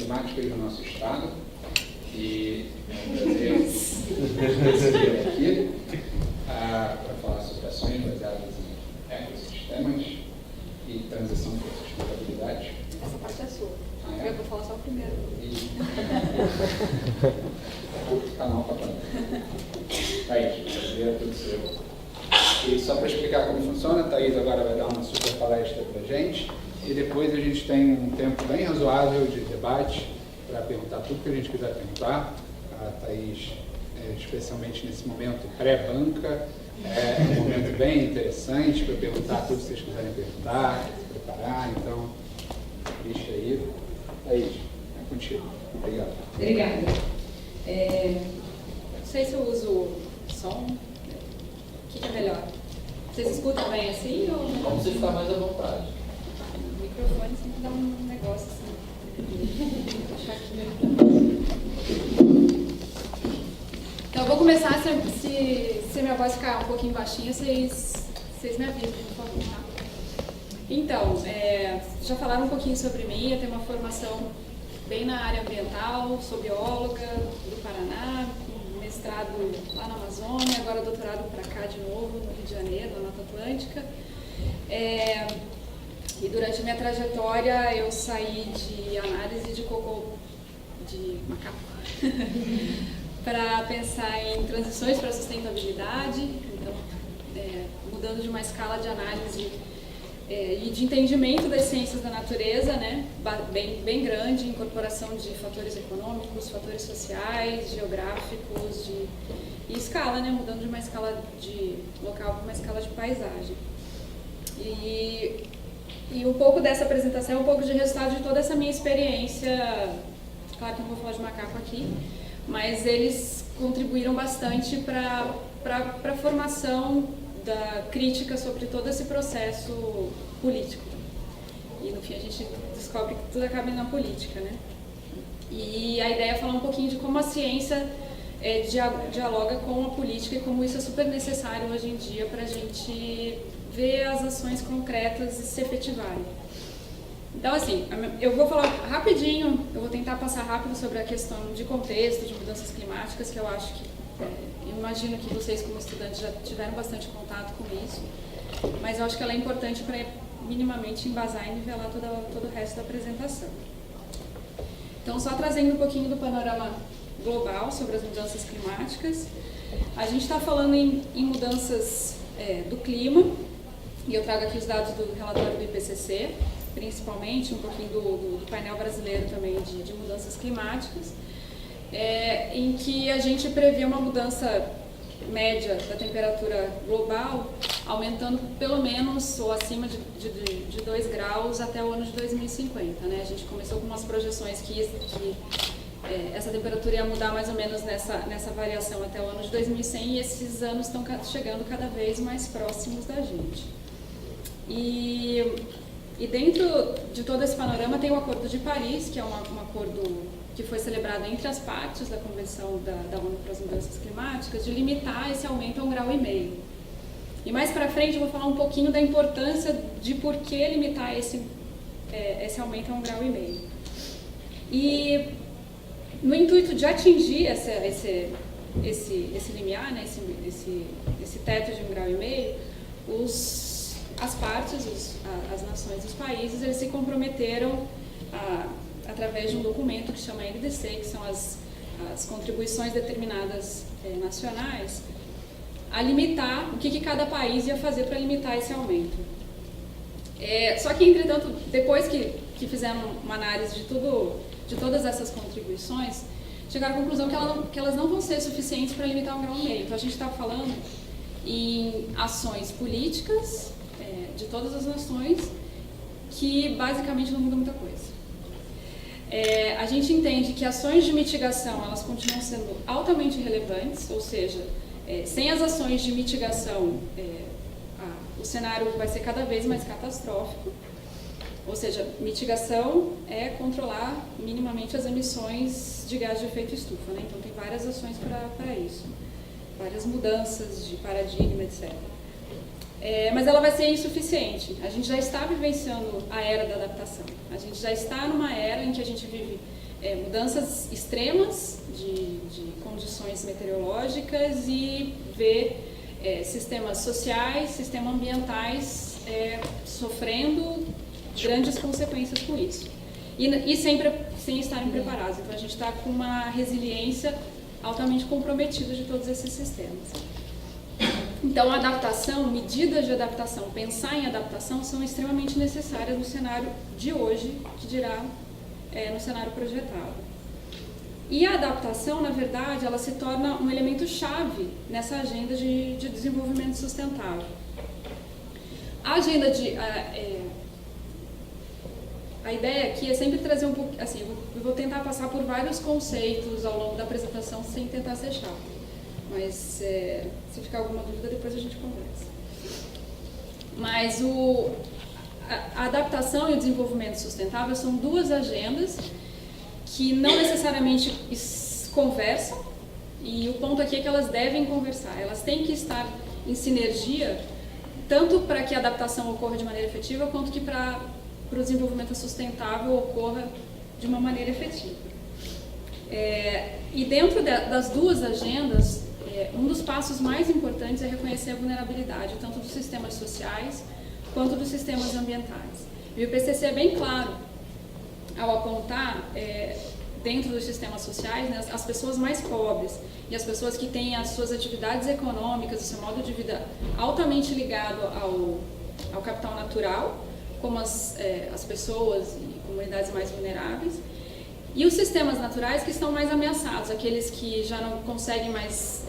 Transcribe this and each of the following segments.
climáticas do nosso estado. E é um prazer recebê-lo aqui para falar sobre ações baseadas em ecossistemas e transição para sustentabilidade. Essa parte é sua. Ah, é? Eu vou falar só o primeiro. Curto o canal para falar. Thaís, prazer, tudo seu. E só para explicar como funciona, a Thaís agora vai dar uma super palestra para a gente. E depois a gente tem um tempo bem razoável de debate para perguntar tudo que a gente quiser perguntar. A Thaís, especialmente nesse momento pré-banca, é um momento bem interessante para perguntar tudo que vocês quiserem perguntar, se preparar. Então, deixa aí. Thaís, é contigo. Obrigado. Obrigada. Não sei se eu uso som. O que é melhor? Vocês escutam bem assim ou não? Como você ficar mais à vontade. O microfone sempre dá um negócio assim. Vou deixar aqui mesmo. Então, eu vou começar. Se minha voz ficar um pouquinho baixinha, vocês me avisam, por favor, tá? Então, já falaram um pouquinho sobre mim. Eu tenho uma formação bem na área ambiental, sou bióloga do Paraná, mestrado lá na Amazônia, agora doutorado para cá de novo, no Rio de Janeiro, na Mata Atlântica. E durante a minha trajetória eu saí de análise de cocô de macaco para pensar em transições para a sustentabilidade, então mudando de uma escala de análise e de entendimento das ciências da natureza, né, bem grande, incorporação de fatores econômicos, fatores sociais, geográficos e escala, né, mudando de uma escala de local para uma escala de paisagem. E um pouco dessa apresentação é um pouco de resultado de toda essa minha experiência. Claro que não vou falar de macaco aqui, mas eles contribuíram bastante para a formação da crítica sobre todo esse processo político. E no fim a gente descobre que tudo acaba na política, né? E a ideia é falar um pouquinho de como a ciência dialoga com a política e como isso é super necessário hoje em dia para a gente ver as ações concretas e se efetivarem. Então, assim, eu vou falar rapidinho, eu vou tentar passar rápido sobre a questão de contexto, de mudanças climáticas, que eu acho que, eu imagino que vocês como estudantes já tiveram bastante contato com isso, mas eu acho que ela é importante para minimamente embasar e nivelar todo o resto da apresentação. Então, só trazendo um pouquinho do panorama global sobre as mudanças climáticas, a gente está falando em mudanças do clima, e eu trago aqui os dados do relatório do IPCC, principalmente um pouquinho do painel brasileiro também de mudanças climáticas, em que a gente prevê uma mudança média da temperatura global aumentando pelo menos ou acima de 2 graus até o ano de 2050. Né? A gente começou com umas projeções que essa temperatura ia mudar mais ou menos nessa variação até o ano de 2100 e esses anos estão chegando cada vez mais próximos da gente. E dentro de todo esse panorama tem o Acordo de Paris, que é um acordo que foi celebrado entre as partes da Convenção da ONU para as Mudanças Climáticas, de limitar esse aumento a 1,5 graus. E mais para frente eu vou falar um pouquinho da importância de por que limitar esse aumento a 1,5 graus. E no intuito de atingir esse limiar, né, esse teto de 1,5 graus, as partes, as nações, os países, eles se comprometeram através de um documento que chama NDC, que são as contribuições determinadas nacionais, a limitar o que cada país ia fazer para limitar esse aumento. Só que, entretanto, depois que fizeram uma análise de todas essas contribuições, chegaram à conclusão que elas não vão ser suficientes para limitar 1,5 graus. Então, a gente está falando em ações políticas de todas as nações que basicamente não mudam muita coisa. A gente entende que ações de mitigação elas continuam sendo altamente relevantes, ou seja, sem as ações de mitigação o cenário vai ser cada vez mais catastrófico, ou seja, mitigação é controlar minimamente as emissões de gás de efeito estufa, né? Então tem várias ações para isso, várias mudanças de paradigma, etc. Mas ela vai ser insuficiente. A gente já está vivenciando a era da adaptação. A gente já está numa era em que a gente vive mudanças extremas de condições meteorológicas e ver sistemas sociais, sistemas ambientais sofrendo grandes consequências com isso. E sempre sem estarem preparados. Então a gente está com uma resiliência altamente comprometida de todos esses sistemas. Então, a adaptação, medidas de adaptação, pensar em adaptação são extremamente necessárias no cenário de hoje, que dirá no cenário projetado. E a adaptação, na verdade, ela se torna um elemento chave nessa agenda de desenvolvimento sustentável. A agenda a ideia aqui é sempre trazer um pouco, assim, eu vou tentar passar por vários conceitos ao longo da apresentação sem tentar ser chato. Mas se ficar alguma dúvida, depois a gente conversa. Mas a adaptação e o desenvolvimento sustentável são duas agendas que não necessariamente conversam, e o ponto aqui é que elas devem conversar. Elas têm que estar em sinergia, tanto para que a adaptação ocorra de maneira efetiva, quanto que para o desenvolvimento sustentável ocorra de uma maneira efetiva. E dentro das duas agendas, um dos passos mais importantes é reconhecer a vulnerabilidade, tanto dos sistemas sociais quanto dos sistemas ambientais. E o IPCC é bem claro ao apontar, dentro dos sistemas sociais, né, as pessoas mais pobres e as pessoas que têm as suas atividades econômicas, o seu modo de vida altamente ligado ao capital natural, como as pessoas e comunidades mais vulneráveis, e os sistemas naturais que estão mais ameaçados, aqueles que já não conseguem mais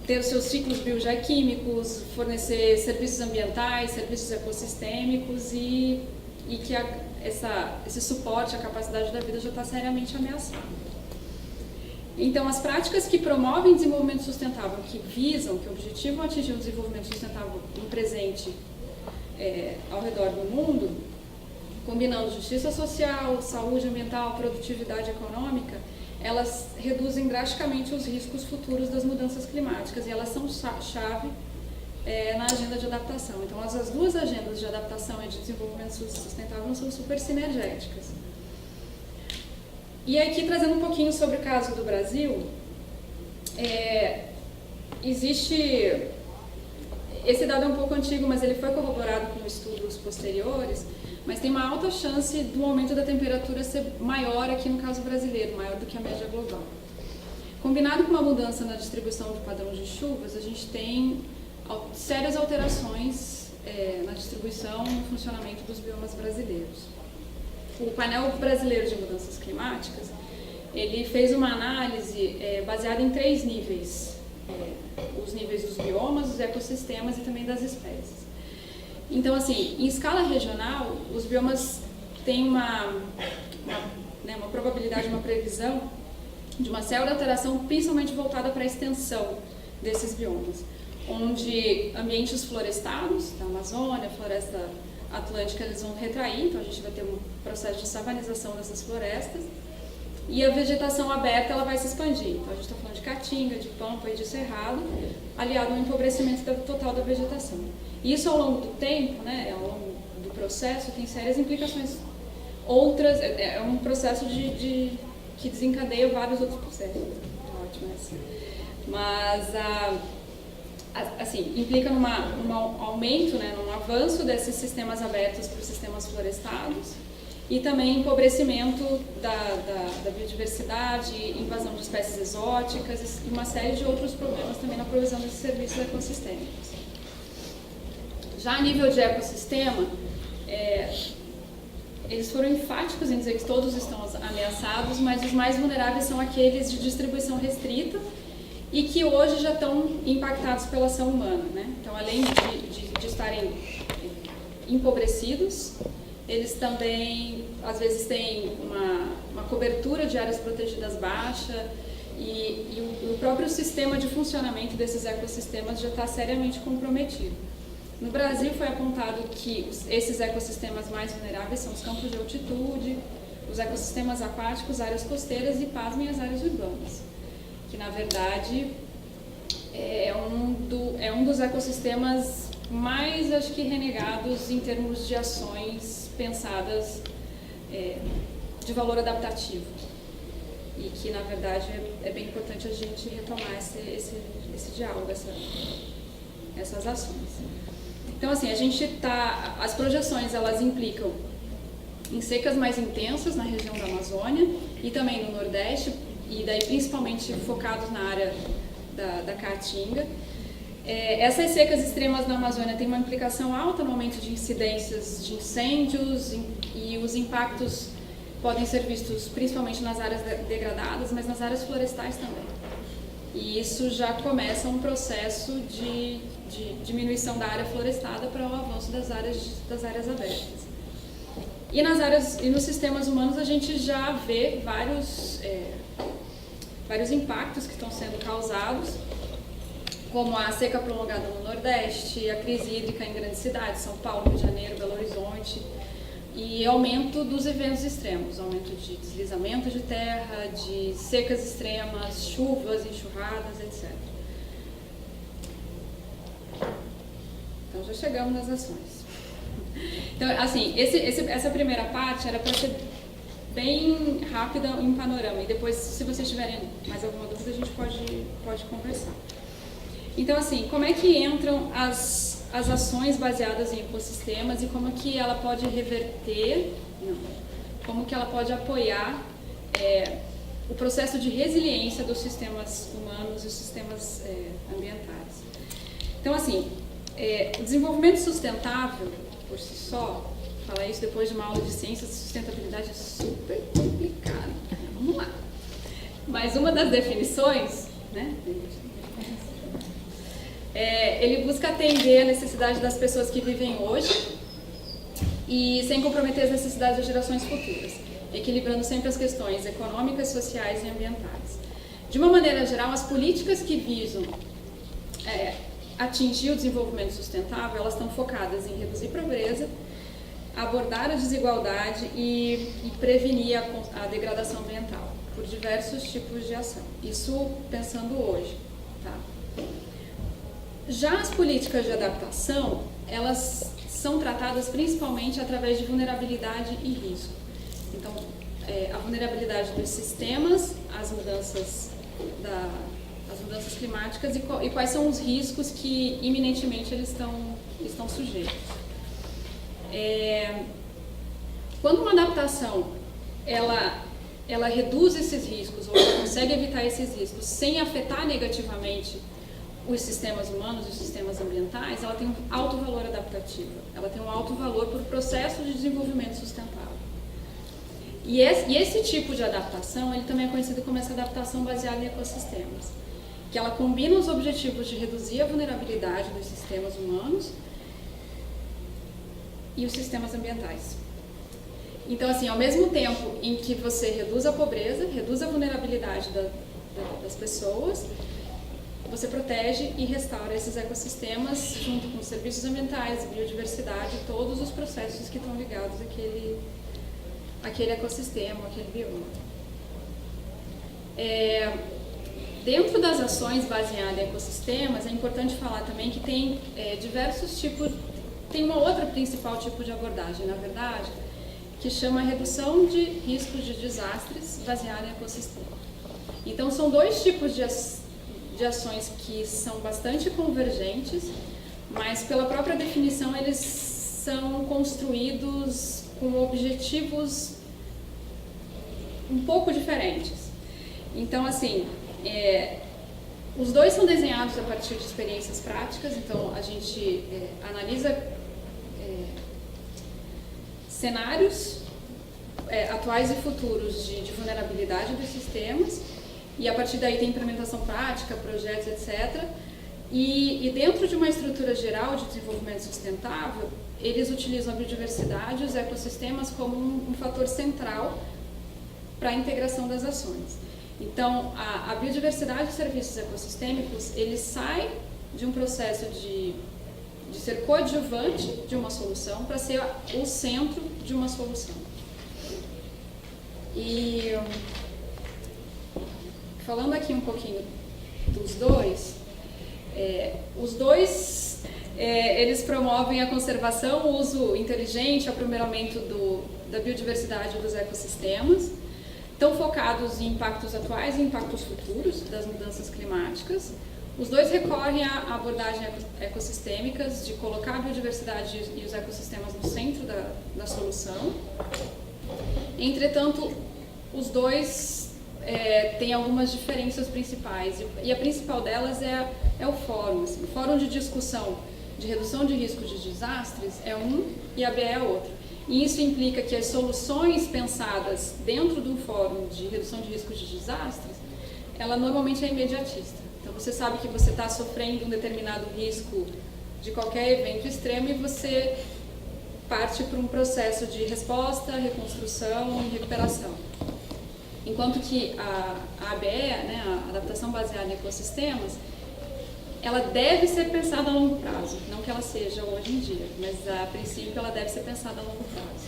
ter os seus ciclos biogeoquímicos, fornecer serviços ambientais, serviços ecossistêmicos e que esse suporte à capacidade da vida já está seriamente ameaçado. Então, as práticas que promovem desenvolvimento sustentável, que objetivam atingir o desenvolvimento sustentável no presente ao redor do mundo, combinando justiça social, saúde ambiental, produtividade econômica, elas reduzem drasticamente os riscos futuros das mudanças climáticas e elas são chave na agenda de adaptação. Então, as duas agendas de adaptação e de desenvolvimento sustentável são super sinergéticas. E aqui, trazendo um pouquinho sobre o caso do Brasil, existe... Esse dado é um pouco antigo, mas ele foi corroborado com estudos posteriores, mas tem uma alta chance do aumento da temperatura ser maior aqui no caso brasileiro, maior do que a média global. Combinado com uma mudança na distribuição do padrão de chuvas, a gente tem sérias alterações na distribuição e no funcionamento dos biomas brasileiros. O painel brasileiro de mudanças climáticas, ele fez uma análise baseada em 3 níveis, os níveis dos biomas, dos ecossistemas e também das espécies. Então, assim, em escala regional, os biomas têm uma probabilidade, uma previsão de uma séria alteração, principalmente voltada para a extensão desses biomas, onde ambientes florestados, da Amazônia, Floresta Atlântica, eles vão retrair, então a gente vai ter um processo de savanização dessas florestas, e a vegetação aberta ela vai se expandir. Então a gente está falando de caatinga, de pampa e de cerrado, aliado ao empobrecimento total da vegetação. E isso ao longo do tempo, né, ao longo do processo, tem sérias implicações. Outras, é um processo que desencadeia vários outros processos. Ótimo, mas assim, implica num aumento, né, num avanço desses sistemas abertos para os sistemas florestados e também empobrecimento da biodiversidade, invasão de espécies exóticas e uma série de outros problemas também na provisão desses serviços ecossistêmicos. Já a nível de ecossistema, eles foram enfáticos em dizer que todos estão ameaçados, mas os mais vulneráveis são aqueles de distribuição restrita e que hoje já estão impactados pela ação humana, né? Então, além de estarem empobrecidos, eles também, às vezes, têm uma cobertura de áreas protegidas baixa e o próprio sistema de funcionamento desses ecossistemas já está seriamente comprometido. No Brasil foi apontado que esses ecossistemas mais vulneráveis são os campos de altitude, os ecossistemas aquáticos, áreas costeiras e, pasmem, as áreas urbanas, que na verdade é um dos ecossistemas mais, acho que, renegados em termos de ações pensadas de valor adaptativo. E que, na verdade, é bem importante a gente retomar esse diálogo, essas ações. Então, assim, as projeções, elas implicam em secas mais intensas na região da Amazônia e também no Nordeste, e daí principalmente focados na área da Caatinga. Essas secas extremas na Amazônia têm uma implicação alta no aumento de incidências de incêndios e os impactos podem ser vistos principalmente nas áreas degradadas, mas nas áreas florestais também. E isso já começa um processo de diminuição da área florestada para o avanço das áreas abertas. E nos sistemas humanos a gente já vê vários impactos que estão sendo causados, como a seca prolongada no Nordeste, a crise hídrica em grandes cidades, São Paulo, Rio de Janeiro, Belo Horizonte, e aumento dos eventos extremos, aumento de deslizamento de terra, de secas extremas, chuvas, enxurradas, etc. Então já chegamos nas ações. Então, assim, essa primeira parte era para ser bem rápida em panorama, e depois, se vocês tiverem mais alguma dúvida, a gente pode conversar. Então, assim, como é que entram as ações baseadas em ecossistemas e como que ela pode reverter, como que ela pode apoiar o processo de resiliência dos sistemas humanos e os sistemas ambientais. Então, assim, o desenvolvimento sustentável, por si só, falar isso depois de uma aula de ciências de sustentabilidade é super complicado. Vamos lá. Mas uma das definições, né? Ele busca atender a necessidade das pessoas que vivem hoje e sem comprometer as necessidades das gerações futuras, equilibrando sempre as questões econômicas, sociais e ambientais. De uma maneira geral, as políticas que visam atingir o desenvolvimento sustentável, elas estão focadas em reduzir a pobreza, abordar a desigualdade e prevenir a degradação ambiental por diversos tipos de ação. Isso pensando hoje, tá? Já as políticas de adaptação, elas são tratadas principalmente através de vulnerabilidade e risco. Então, a vulnerabilidade dos sistemas, as mudanças climáticas e quais são os riscos que iminentemente eles estão sujeitos. Quando uma adaptação ela reduz esses riscos ou ela consegue evitar esses riscos sem afetar negativamente os sistemas humanos e os sistemas ambientais, ela tem um alto valor adaptativo, ela tem um alto valor por processo de desenvolvimento sustentável. E esse tipo de adaptação, ele também é conhecido como essa adaptação baseada em ecossistemas, que ela combina os objetivos de reduzir a vulnerabilidade dos sistemas humanos e os sistemas ambientais. Então, assim, ao mesmo tempo em que você reduz a pobreza, reduz a vulnerabilidade das pessoas, você protege e restaura esses ecossistemas junto com os serviços ambientais, biodiversidade, todos os processos que estão ligados àquele ecossistema, àquele bioma. Dentro das ações baseadas em ecossistemas, é importante falar também que tem diversos tipos, tem uma outra principal tipo de abordagem, na verdade, que chama redução de riscos de desastres baseada em ecossistema. Então, são dois tipos de ações que são bastante convergentes, mas pela própria definição eles são construídos com objetivos um pouco diferentes. Então, assim, os dois são desenhados a partir de experiências práticas, então a gente analisa cenários atuais e futuros de vulnerabilidade dos sistemas, e a partir daí tem implementação prática, projetos, etc. E dentro de uma estrutura geral de desenvolvimento sustentável, eles utilizam a biodiversidade e os ecossistemas como um fator central para a integração das ações. Então, a biodiversidade e os serviços ecossistêmicos, eles saem de um processo de ser coadjuvante de uma solução para ser o centro de uma solução. E falando aqui um pouquinho dos dois, os dois Eles promovem a conservação, o uso inteligente, o aprimoramento da biodiversidade dos ecossistemas, estão focados em impactos atuais e impactos futuros das mudanças climáticas. Os dois recorrem a abordagens ecossistêmicas de colocar a biodiversidade e os ecossistemas no centro da solução. Entretanto, os dois têm algumas diferenças principais, e a principal delas é o fórum. Assim, o fórum de discussão de redução de riscos de desastres é um e a ABE é outro. E isso implica que as soluções pensadas dentro do fórum de redução de riscos de desastres, ela normalmente é imediatista. Então você sabe que você está sofrendo um determinado risco de qualquer evento extremo e você parte para um processo de resposta, reconstrução e recuperação. Enquanto que a ABE, né, a adaptação baseada em ecossistemas, ela deve ser pensada a longo prazo, não que ela seja hoje em dia, mas a princípio ela deve ser pensada a longo prazo.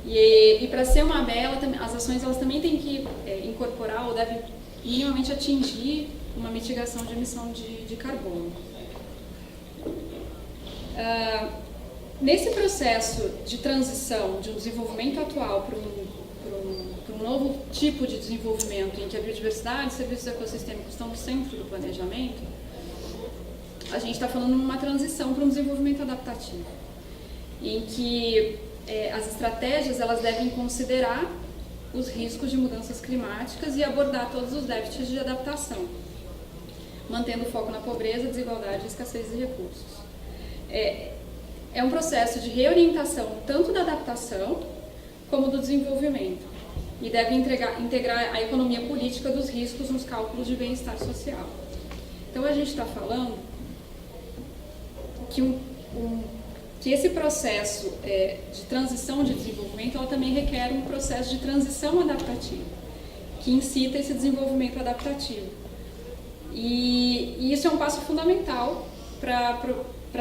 E para ser uma ABE, as ações elas também têm que incorporar ou devem minimamente atingir uma mitigação de emissão de carbono. Nesse processo de transição de um desenvolvimento atual para um novo tipo de desenvolvimento em que a biodiversidade e os serviços ecossistêmicos estão no centro do planejamento, a gente está falando de uma transição para um desenvolvimento adaptativo, em que as estratégias elas devem considerar os riscos de mudanças climáticas e abordar todos os déficits de adaptação, mantendo o foco na pobreza, desigualdade e escassez de recursos. É um processo de reorientação tanto da adaptação como do desenvolvimento e deve integrar a economia política dos riscos nos cálculos de bem-estar social. Então a gente está falando que esse processo de transição de desenvolvimento ela também requer um processo de transição adaptativa, que incita esse desenvolvimento adaptativo. E isso é um passo fundamental para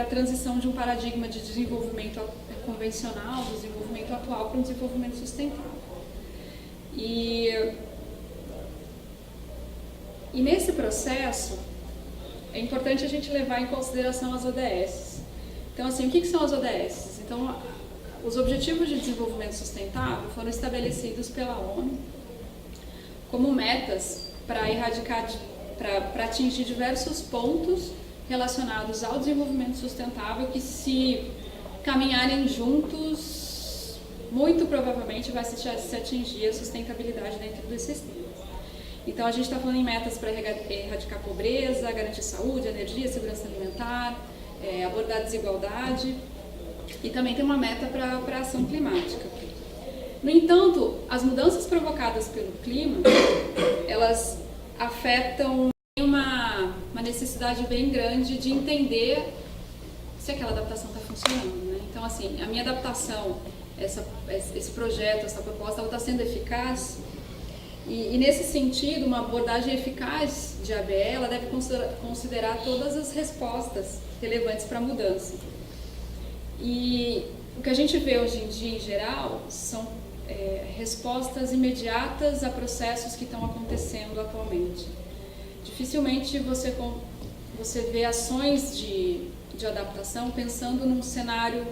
a transição de um paradigma de desenvolvimento convencional, do desenvolvimento atual, para um desenvolvimento sustentável. E nesse processo, é importante a gente levar em consideração as ODS. Então, assim, o que são as ODS? Então, os Objetivos de Desenvolvimento Sustentável foram estabelecidos pela ONU como metas para atingir diversos pontos relacionados ao desenvolvimento sustentável que, se caminharem juntos, muito provavelmente vai se atingir a sustentabilidade dentro dos sistemas. Então, a gente está falando em metas para erradicar a pobreza, garantir saúde, energia, segurança alimentar, abordar a desigualdade e também tem uma meta para a ação climática. No entanto, as mudanças provocadas pelo clima, elas afetam uma necessidade bem grande de entender se aquela adaptação está funcionando, né? Então, assim, a minha adaptação, esse projeto, essa proposta, ela está sendo eficaz. E nesse sentido, uma abordagem eficaz de ABE, ela deve considerar todas as respostas relevantes para a mudança. E o que a gente vê hoje em dia, em geral, são respostas imediatas a processos que estão acontecendo atualmente. Dificilmente você vê ações de adaptação pensando num cenário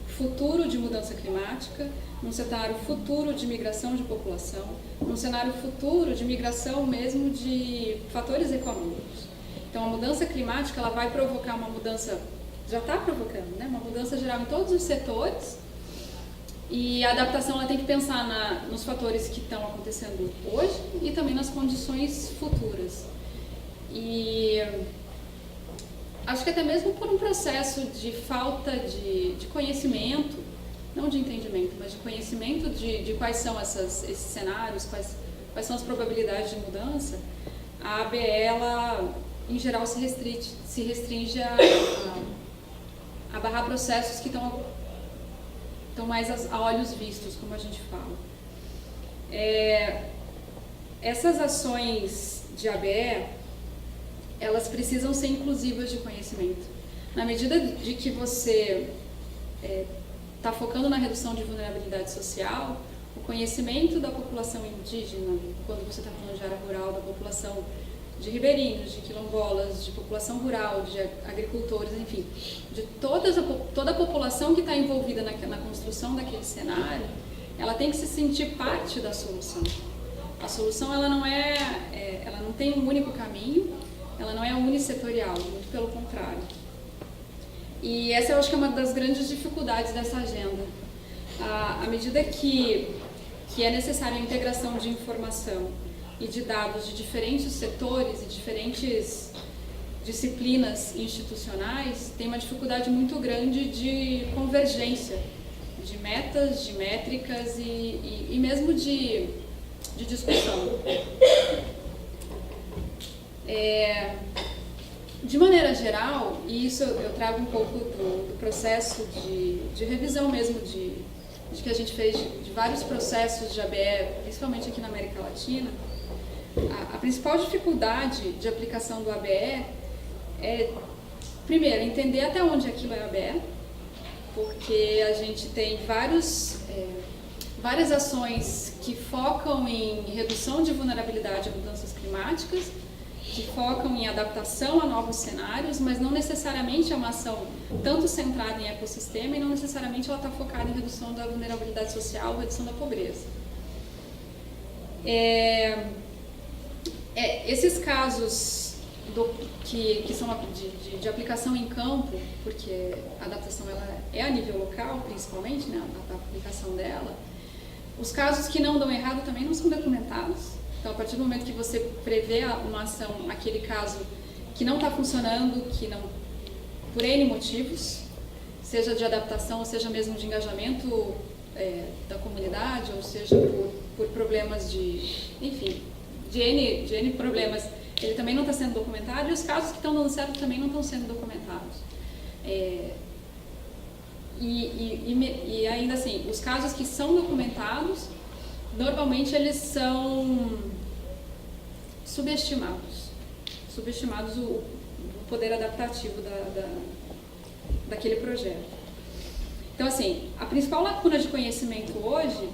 futuro de mudança climática, num cenário futuro de migração de população, num cenário futuro de migração mesmo de fatores econômicos. Então, a mudança climática ela vai provocar uma mudança, já está provocando, né? Uma mudança geral em todos os setores, e a adaptação ela tem que pensar nos fatores que estão acontecendo hoje e também nas condições futuras. E acho que até mesmo por um processo de falta de conhecimento, não de entendimento, mas de conhecimento de quais são esses cenários, quais são as probabilidades de mudança, a ABE, ela, em geral, se restringe a barrar processos que estão mais a olhos vistos, como a gente fala. Essas ações de ABE, elas precisam ser inclusivas de conhecimento. Na medida de que você está focando na redução de vulnerabilidade social, o conhecimento da população indígena, quando você está falando de área rural, da população de ribeirinhos, de quilombolas, de população rural, de agricultores, enfim, de toda a população que está envolvida na construção daquele cenário, ela tem que se sentir parte da solução. A solução ela não tem um único caminho, ela não é unissetorial, muito pelo contrário. E essa eu acho que é uma das grandes dificuldades dessa agenda. À medida que é necessária a integração de informação e de dados de diferentes setores e diferentes disciplinas institucionais, tem uma dificuldade muito grande de convergência, de metas, de métricas e mesmo de discussão. De maneira geral, e isso eu trago um pouco do processo de revisão mesmo, de que a gente fez de vários processos de ABE, principalmente aqui na América Latina, a principal dificuldade de aplicação do ABE é, primeiro, entender até onde aquilo é ABE, porque a gente tem várias ações que focam em redução de vulnerabilidade a mudanças climáticas, que focam em adaptação a novos cenários, mas não necessariamente é uma ação tanto centrada em ecossistema e não necessariamente ela está focada em redução da vulnerabilidade social, redução da pobreza. Esses casos que são de aplicação em campo, porque a adaptação ela é a nível local, principalmente, né, a aplicação dela, os casos que não dão errado também não são documentados. Então, a partir do momento que você prevê uma ação, aquele caso que não está funcionando, que não, por N motivos, seja de adaptação, ou seja mesmo de engajamento da comunidade, ou seja por problemas de N problemas, ele também não está sendo documentado, e os casos que estão dando certo também não estão sendo documentados. E ainda assim, os casos que são documentados, normalmente eles são subestimados o poder adaptativo daquele projeto. Então, assim, a principal lacuna de conhecimento hoje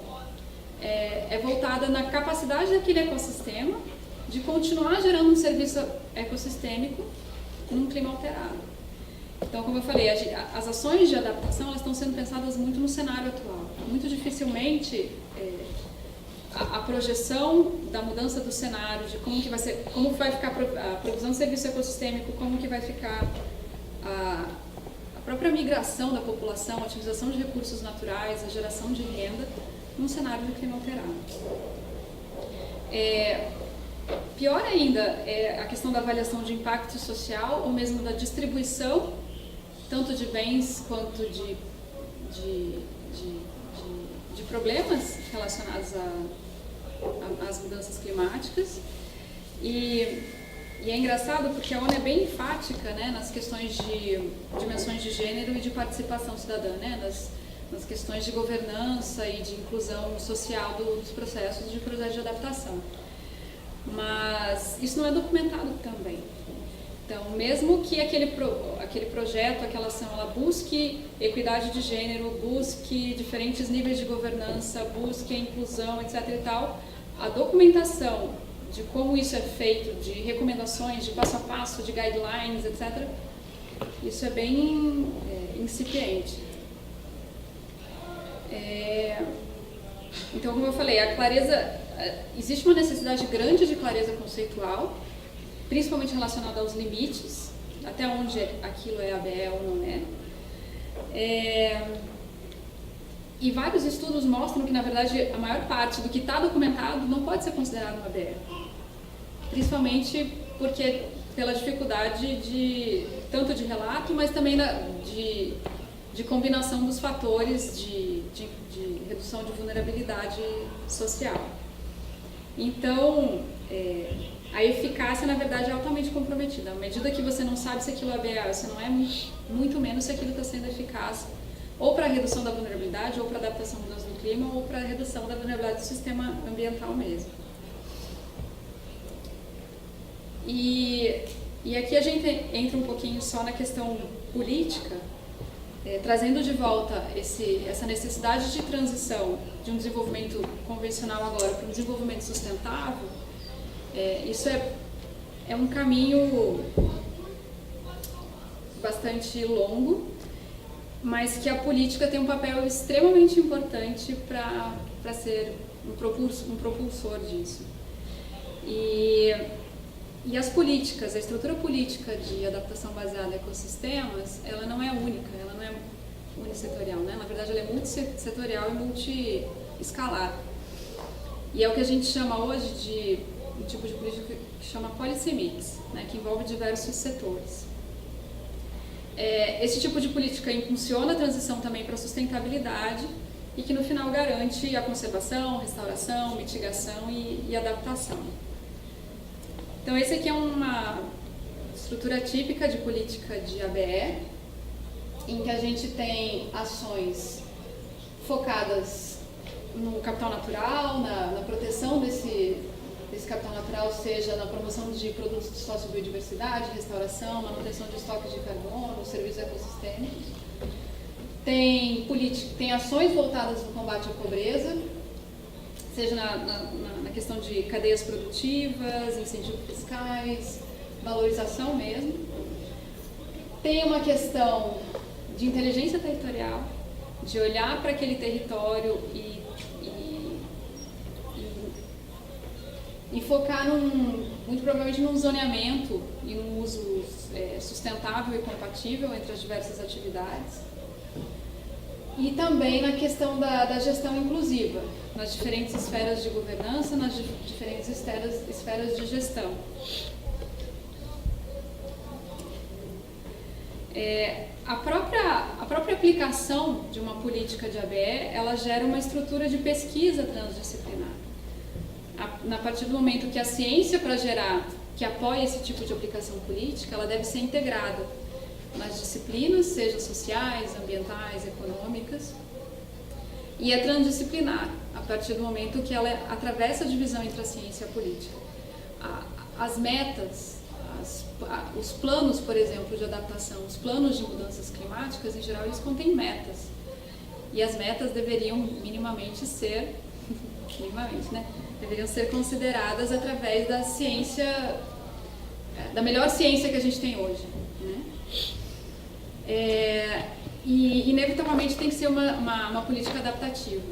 é voltada na capacidade daquele ecossistema de continuar gerando um serviço ecossistêmico num clima alterado. Então, como eu falei, as ações de adaptação elas estão sendo pensadas muito no cenário atual. Muito dificilmente a projeção da mudança do cenário, de como vai ficar a provisão de serviço ecossistêmico, como que vai ficar a própria migração da população, a utilização de recursos naturais, a geração de renda num cenário de clima alterado. Pior ainda é a questão da avaliação de impacto social ou mesmo da distribuição tanto de bens quanto de problemas relacionados às mudanças climáticas. E é engraçado porque a ONU é bem enfática, né, nas questões de dimensões de gênero e de participação cidadã, né, nas questões de governança e de inclusão social dos processos de adaptação. Mas isso não é documentado também. Então, mesmo que aquele projeto, aquela ação, ela busque equidade de gênero, busque diferentes níveis de governança, busque a inclusão, etc. e tal, a documentação de como isso é feito, de recomendações, de passo a passo, de guidelines, etc., isso é bem incipiente. Então, como eu falei, a clareza, existe uma necessidade grande de clareza conceitual, principalmente relacionada aos limites, até onde aquilo é ABE ou não é. E vários estudos mostram que, na verdade, a maior parte do que está documentado não pode ser considerado uma ABE. Principalmente porque pela dificuldade tanto de relato, mas também de combinação dos fatores de redução de vulnerabilidade social. Então, a eficácia, na verdade, é altamente comprometida. À medida que você não sabe se aquilo é ABE, você não é muito menos se aquilo está sendo eficaz ou para a redução da vulnerabilidade, ou para a adaptação à mudança do clima, ou para a redução da vulnerabilidade do sistema ambiental mesmo. E aqui a gente entra um pouquinho só na questão política, trazendo de volta essa necessidade de transição de um desenvolvimento convencional agora para um desenvolvimento sustentável. Isso é um caminho bastante longo, mas que a política tem um papel extremamente importante para ser um propulsor disso. E as políticas, a estrutura política de adaptação baseada em ecossistemas, ela não é única, ela não é unissetorial, né? Na verdade, ela é multissetorial e multi-escalar. E é o que a gente chama hoje de um tipo de política que chama policy mix, né? Que envolve diversos setores. Esse tipo de política impulsiona a transição também para a sustentabilidade e que no final garante a conservação, restauração, mitigação e adaptação. Então esse aqui é uma estrutura típica de política de ABE, em que a gente tem ações focadas no capital natural, na proteção desse capital natural, seja na promoção de produtos de sociobiodiversidade, restauração, manutenção de estoques de carbono, serviços ecossistêmicos. Tem ações voltadas no combate à pobreza, seja na questão de cadeias produtivas, incentivos fiscais, valorização mesmo. Tem uma questão de inteligência territorial, de olhar para aquele território e focar muito provavelmente num zoneamento e num uso sustentável e compatível entre as diversas atividades. E também na questão da gestão inclusiva, nas diferentes esferas de governança, nas diferentes esferas de gestão. A própria aplicação de uma política de ABE, ela gera uma estrutura de pesquisa transdisciplinar. A partir do momento que a ciência que apoia esse tipo de aplicação política, ela deve ser integrada nas disciplinas, seja sociais, ambientais, econômicas, e é transdisciplinar, a partir do momento que ela atravessa a divisão entre a ciência e a política. As metas, os planos, por exemplo, de adaptação, os planos de mudanças climáticas, em geral, eles contêm metas. E as metas deveriam minimamente ser, deveriam ser consideradas através da ciência, da melhor ciência que a gente tem hoje, né? E inevitavelmente tem que ser uma política adaptativa,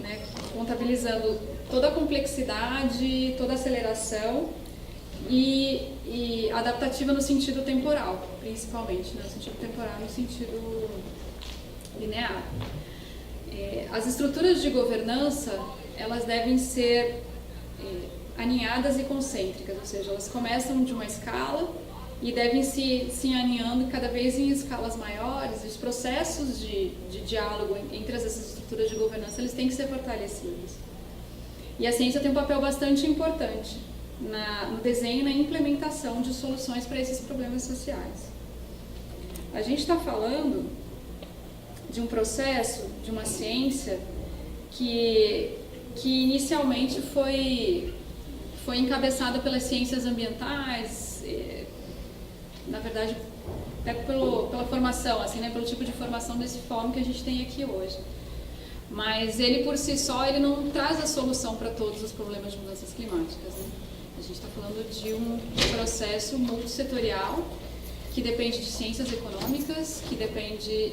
né? Contabilizando toda a complexidade, toda a aceleração e adaptativa no sentido temporal, principalmente, né? No sentido temporal, no sentido linear. As estruturas de governança, elas devem ser aninhadas e concêntricas, ou seja, elas começam de uma escala e devem se aninhando cada vez em escalas maiores. Os processos de diálogo entre essas estruturas de governança, eles têm que ser fortalecidos. E a ciência tem um papel bastante importante no desenho e na implementação de soluções para esses problemas sociais. A gente está falando de um processo, de uma ciência que inicialmente foi encabeçada pelas ciências ambientais, na verdade, até pela formação, assim, né, pelo tipo de formação desse fórum que a gente tem aqui hoje. Mas ele, por si só, ele não traz a solução para todos os problemas de mudanças climáticas, né? A gente está falando de um processo multissetorial que depende de ciências econômicas, que depende de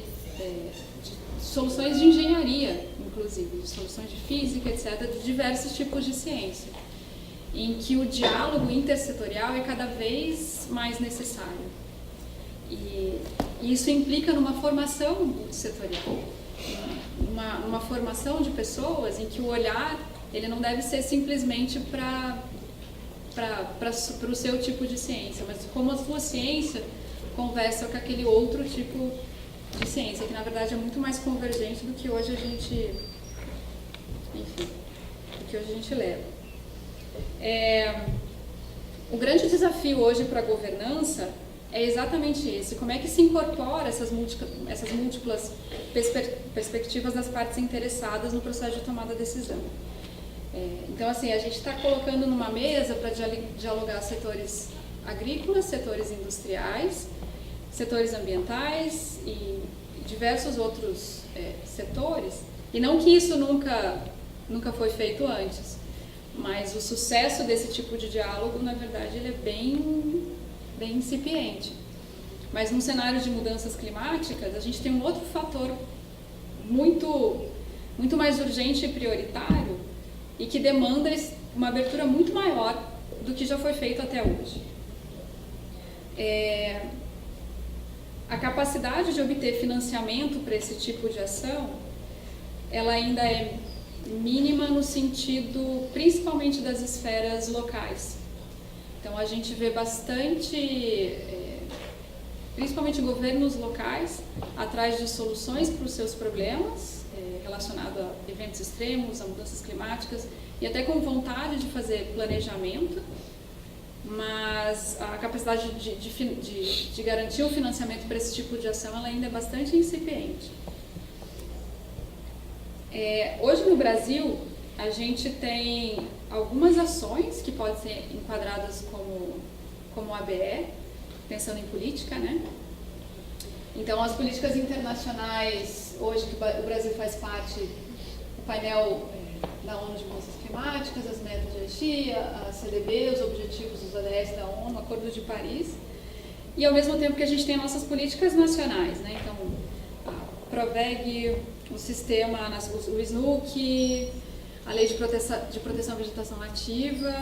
soluções de engenharia, inclusive, de soluções de física, etc., de diversos tipos de ciência, em que o diálogo intersetorial é cada vez mais necessário. E isso implica numa formação multissetorial, uma formação de pessoas em que o olhar ele não deve ser simplesmente para o seu tipo de ciência, mas como a sua ciência conversa com aquele outro tipo de ciência, que na verdade é muito mais convergente do que hoje a gente, leva. O grande desafio hoje para a governança é exatamente esse: como é que se incorpora essas múltiplas perspectivas das partes interessadas no processo de tomada de decisão. Então, assim, a gente está colocando numa mesa para dialogar setores agrícolas, setores industriais, setores ambientais e diversos outros setores, e não que isso nunca foi feito antes, mas o sucesso desse tipo de diálogo, na verdade, ele é bem incipiente. Mas num cenário de mudanças climáticas, a gente tem um outro fator muito mais urgente e prioritário e que demanda uma abertura muito maior do que já foi feito até hoje. A capacidade de obter financiamento para esse tipo de ação, ela ainda é mínima no sentido, principalmente das esferas locais. Então a gente vê bastante, principalmente governos locais, atrás de soluções para os seus problemas, relacionados a eventos extremos, a mudanças climáticas, e até com vontade de fazer planejamento, mas a capacidade de garantir o financiamento para esse tipo de ação ela ainda é bastante incipiente. Hoje no Brasil, a gente tem algumas ações que podem ser enquadradas como ABE, pensando em política, né? Então, as políticas internacionais, hoje que o Brasil faz parte do painel da ONU de Mudanças Climáticas, as metas de Aichi, a CDB, os objetivos dos ODS da ONU, o Acordo de Paris, e ao mesmo tempo que a gente tem nossas políticas nacionais, né? Então, a PROVEG, o sistema, o SNUC, a Lei de Proteção à Vegetação Nativa,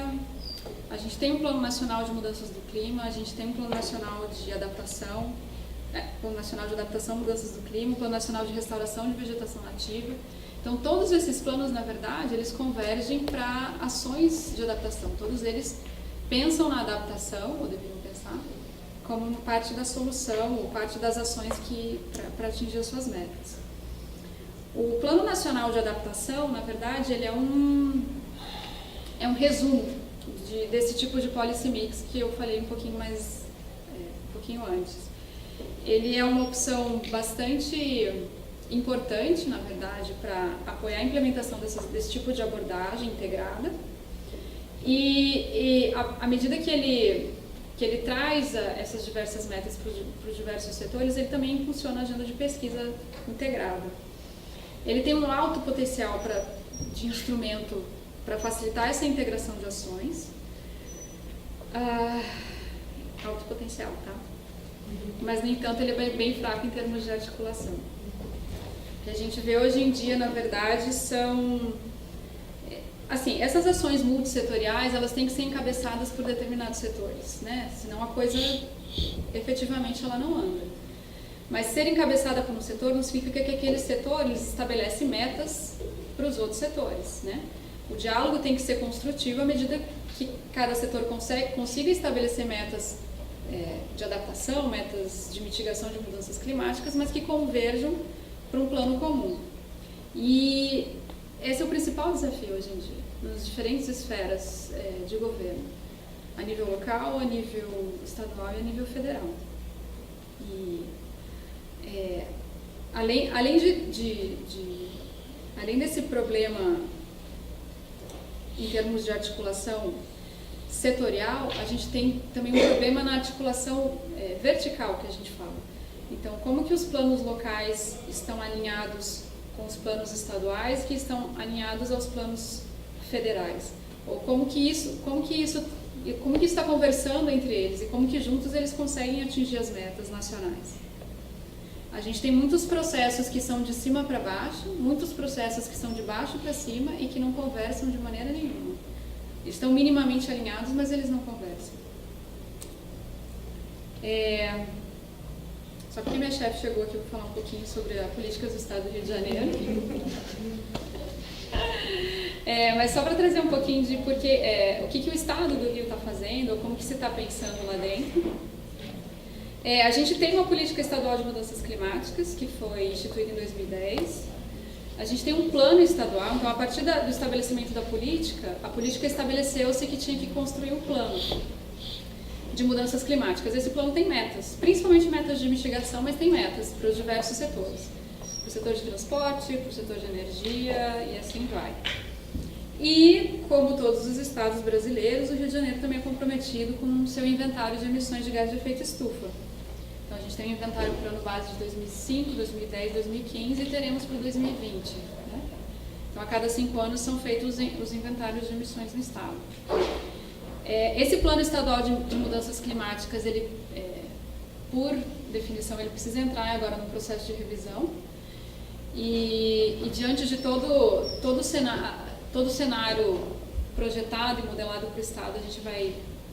a gente tem um Plano Nacional de Mudanças do Clima, a gente tem um Plano Nacional de Adaptação, Plano Nacional de Adaptação, Mudanças do Clima, Plano Nacional de Restauração de Vegetação Nativa. Então, todos esses planos, na verdade, eles convergem para ações de adaptação. Todos eles pensam na adaptação, ou deveriam pensar, como parte da solução, ou parte das ações para atingir as suas metas. O Plano Nacional de Adaptação, na verdade, ele é um resumo desse tipo de policy mix que eu falei um pouquinho antes. Ele é uma opção bastante importante, na verdade, para apoiar a implementação desse tipo de abordagem integrada. E à medida que ele traz essas diversas metas para os diversos setores, ele também impulsiona a agenda de pesquisa integrada. Ele tem um alto potencial de instrumento para facilitar essa integração de ações. Alto potencial, tá? Mas, no entanto, ele é bem fraco em termos de articulação. O que a gente vê hoje em dia, na verdade, são... Assim, essas ações multissetoriais, elas têm que ser encabeçadas por determinados setores, né? Senão a coisa, efetivamente, ela não anda. Mas ser encabeçada por um setor não significa que aquele setor estabelece metas para os outros setores, né? O diálogo tem que ser construtivo à medida que cada setor consiga estabelecer metas de adaptação, metas de mitigação de mudanças climáticas, mas que converjam para um plano comum. E esse é o principal desafio hoje em dia, nas diferentes esferas de governo, a nível local, a nível estadual e a nível federal. E além desse problema em termos de articulação setorial, a gente tem também um problema na articulação vertical que a gente fala. Então, como que os planos locais estão alinhados com os planos estaduais que estão alinhados aos planos federais? Ou como que isso está conversando entre eles e como que juntos eles conseguem atingir as metas nacionais? A gente tem muitos processos que são de cima para baixo, muitos processos que são de baixo para cima e que não conversam de maneira nenhuma. Eles estão minimamente alinhados, mas eles não conversam. Só que minha chefe chegou aqui para falar um pouquinho sobre a política do Estado do Rio de Janeiro. Mas só para trazer um pouquinho de o que o Estado do Rio está fazendo, ou como que se está pensando lá dentro. A gente tem uma política estadual de mudanças climáticas, que foi instituída em 2010. A gente tem um plano estadual, então a partir do estabelecimento da política, a política estabeleceu-se que tinha que construir um plano de mudanças climáticas. Esse plano tem metas, principalmente metas de mitigação, mas tem metas para os diversos setores. Para o setor de transporte, para o setor de energia e assim vai. E, como todos os estados brasileiros, o Rio de Janeiro também é comprometido com o seu inventário de emissões de gás de efeito estufa. Então, a gente tem um inventário para o ano base de 2005, 2010, 2015 e teremos para 2020. Né? Então, a cada 5 anos são feitos os inventários de emissões no estado. Esse plano estadual de mudanças climáticas, ele, por definição, ele precisa entrar agora no processo de revisão. E diante de todo o cenário projetado e modelado para o estado, a gente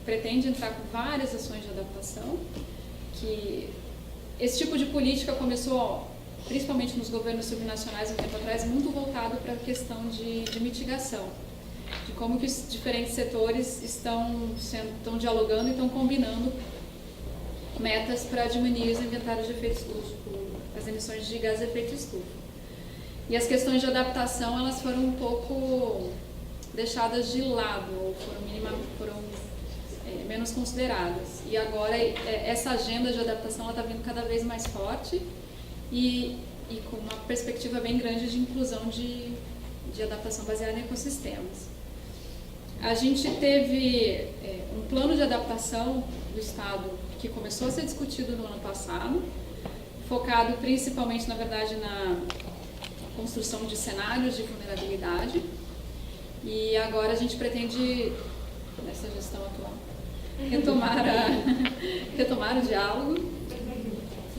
pretende entrar com várias ações de adaptação, que esse tipo de política começou, principalmente nos governos subnacionais, um tempo atrás, muito voltado para a questão de mitigação, de como que os diferentes setores estão dialogando e estão combinando metas para diminuir os inventários de efeito estufa, as emissões de gás de efeito estufa. E as questões de adaptação, elas foram um pouco deixadas de lado, ou foram menos consideradas. E agora essa agenda de adaptação está vindo cada vez mais forte e com uma perspectiva bem grande de inclusão de adaptação baseada em ecossistemas. A gente teve um plano de adaptação do estado que começou a ser discutido no ano passado, focado principalmente, na verdade, na construção de cenários de vulnerabilidade. E agora a gente pretende, nessa gestão atual, retomar o diálogo.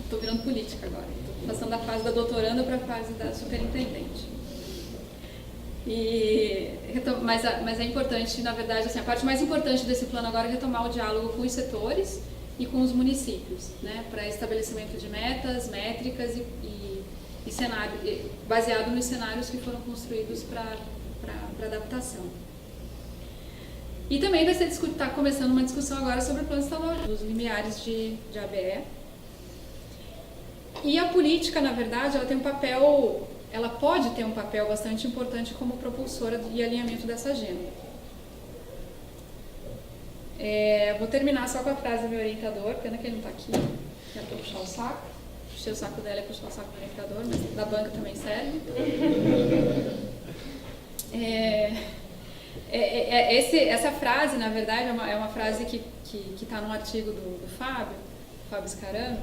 Estou virando política agora, estou passando da fase da doutoranda para a fase da superintendente. Mas é importante, na verdade, assim, a parte mais importante desse plano agora é retomar o diálogo com os setores e com os municípios, né, para estabelecimento de metas, métricas e cenário, baseado nos cenários que foram construídos para adaptação. E também está começando uma discussão agora sobre o plano estadual dos limiares de ABE. E a política, na verdade, ela pode ter um papel bastante importante como propulsora e alinhamento dessa agenda. Vou terminar só com a frase do meu orientador, pena que ele não está aqui, quero puxar o saco. Puxei o saco dela e puxar o saco do orientador, mas da banca também serve. Essa frase, na verdade, é uma frase que está num artigo do Fábio Scarano,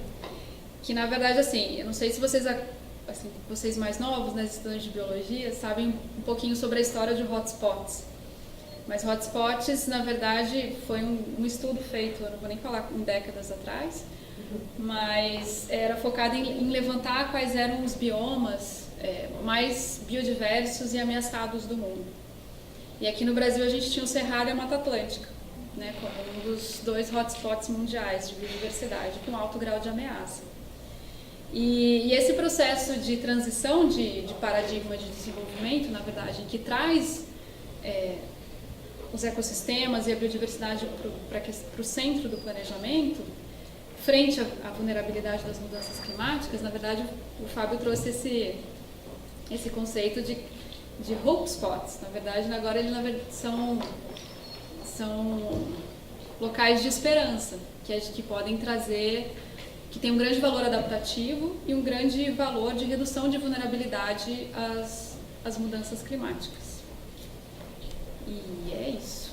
que, na verdade, assim, eu não sei se vocês mais novos, né, estudantes de biologia, sabem um pouquinho sobre a história de hotspots. Mas hotspots, na verdade, foi um estudo feito, eu não vou nem falar em décadas atrás, mas era focado em levantar quais eram os biomas mais biodiversos e ameaçados do mundo. E aqui no Brasil a gente tinha o Cerrado e a Mata Atlântica, né, como um dos 2 hotspots mundiais de biodiversidade com alto grau de ameaça. E esse processo de transição de paradigma de desenvolvimento, na verdade, que traz os ecossistemas e a biodiversidade para o centro do planejamento, frente à vulnerabilidade das mudanças climáticas, na verdade, o Fábio trouxe esse conceito de hope spots. Na verdade, agora são locais de esperança, que podem trazer, que tem um grande valor adaptativo e um grande valor de redução de vulnerabilidade às mudanças climáticas. E é isso.